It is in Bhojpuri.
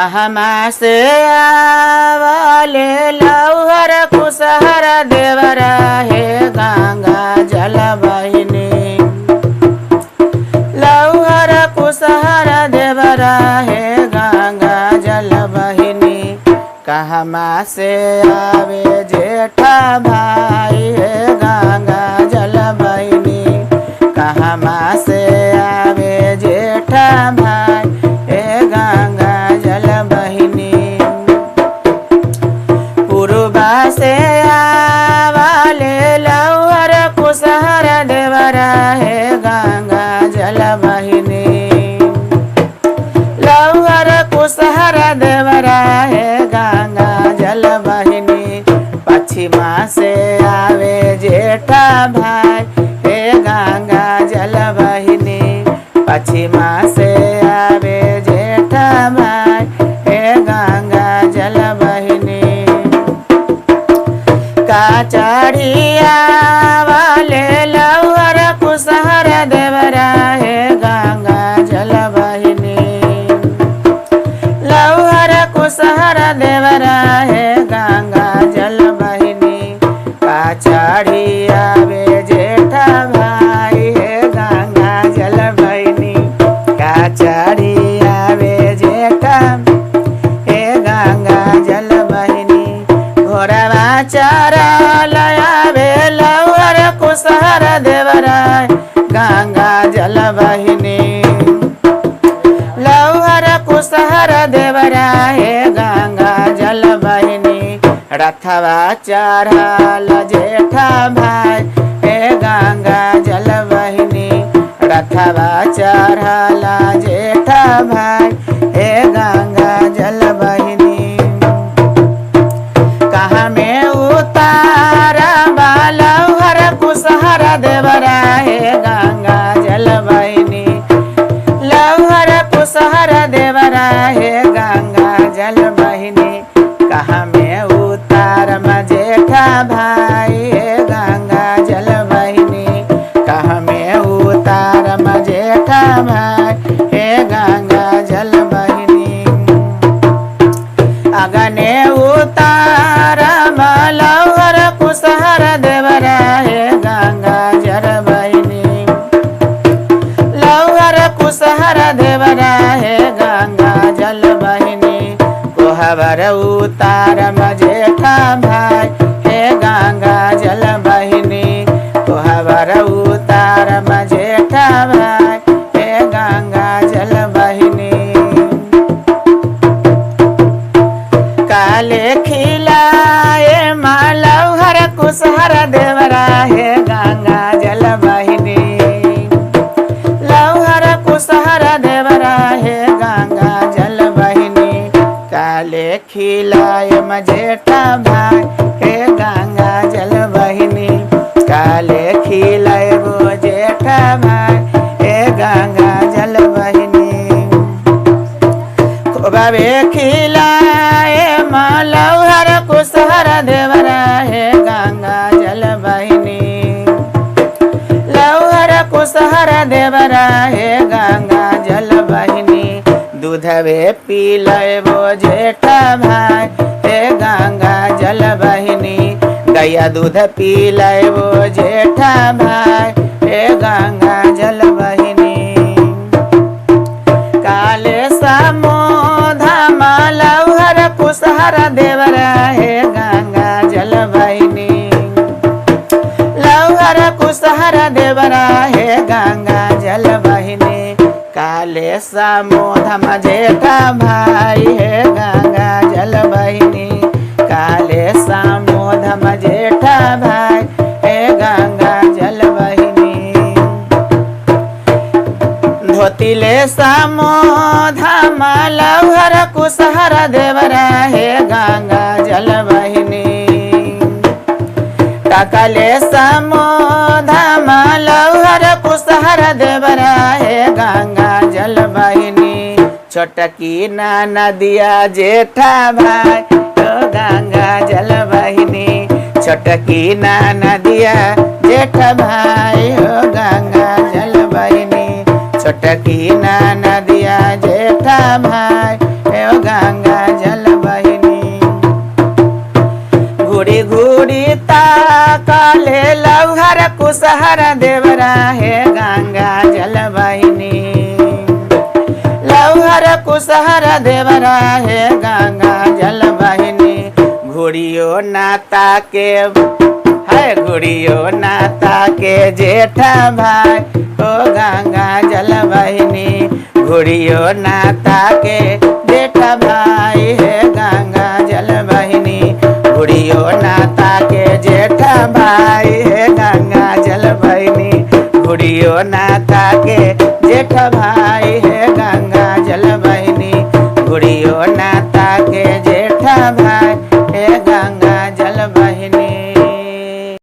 कहमा से आवले लौहर कुशहर देवरा हे गंगा जल बहिनी। लौहर कुशहर देवरा हे गंगा जल बहिनी। कहमा से आवे जेठा भाई हे गंगा जल बहिनी। कहमा से आवे जेठा भाई हे गंगा जल बहिनी। पूर्वा से आवले लौहर कुशहर देवरा हे गंगा जल बहिनी। लौहर कुशहर देवरा हे गंगा जल बहिनी। पश्चिमा से आवे जेठा भाई हे गंगा जल बहिनी। पश्चिमा से आवे जेठा भाई हे गंगा जल बहिनी। काचड़िया वाले लौहर कुशहर देवरा हे गंगा जल बहिनी। लौहर कुशहर देवरा हे गंगा जल बहिनी। काचड़िया वे जेठा भाई हे गंगा जल बहिनी। काचड़िया वे जेठा हे गंगा जल बहिनी। घोड़वा चारा लयावे लौहर कुशहर देवरा गंगा जल बहिनी। लौहर कुशहर देवरा हे गंगा जल बहिनी। रथवा चढ़ल जेठा भाई हे गंगा जल बहिनी। रथवा चढ़ल जेठा भाई हे गंगा जल बहिनी। कहाँ में उतारा लौहर कुशहर देवरा हे गंगा जल बहिनी। लौहर कुशहर देवरा हे गंगा जल बहिनी। कहाँ में उतार जेठा भाई हे गंगा जल बहिनी। कहाँ में उतार जेठा भाई हे गंगा जल बहिनी। अगने उतार लौहर कुशहर देवरा हे गंगा जल बहिनी। लौहर कुशहर देवरा हे गंगा जल बहिनी। कोहबर उतार जेठा भाई हे गंगा जल बहिनी। कोहबर उतार जेठा भाई हे गंगा जल बहिनी। काले खिलाए लौहर कुशहर देवरा हे गंगा जल बहिनी। लौहर कुशहर देवरा हे गंगा जल बहिनी। काले खिलाए जेठा भाई हे गंगा जल बहिनी। काले खिलाए वो जेठा भाई हे गंगा जल बहिनी। खोबे खिलाए लौहर कुशहर देवरा हे गंगा जल बहिनी। लौहर कुशहर देवरा हे गंगा जल बहिनी। दूधवे पीले वो जेठा भाई हे गंगा जल बहिनी। गैया दूध पीले वो जेठा भाई हे गंगा जल बहिनी। काले समोधा लौहर कुशहर देवरा हे गंगा जल बहिनी। लौहर कुशहर देवरा हे गंगा जल बहिनी। काले समोधा जेठा भाई हे गंगा जल बहिनी। काले समोधा जेठा भाई हे गंगा जल बहिनी। धोतिले समोधा लौहर कुशहर देवरा हे गंगा जल बहिनी। काकले समोधा लौहर कुशहर देवरा हे गंगा जल बहिनी। छोटकी नदिया जेठा भाई हो गंगा जल बहिनी। छोटकी नदिया जेठा भाई हो गंगा जल बहिनी। छोटकी नदिया जेठा भाई हो गंगा गंगा जल बहिनी घूरी घूरी ताकले लौहर कुशहर देवरा हे गंगा जल बहिनी लौहर कुशहर देवरा हे गंगा जल बहिनी घुड़ियो नाता के है घुड़ियो नाता के जेठ भाई ओ गंगा जल बहिनी घुड़ियो नाता के जेठ भाई है गंगा जल बहिनी घुड़ियो नाता के जेठ भाई है गंगा जल बहिनी घुड़ियो नाता के जेठ भाई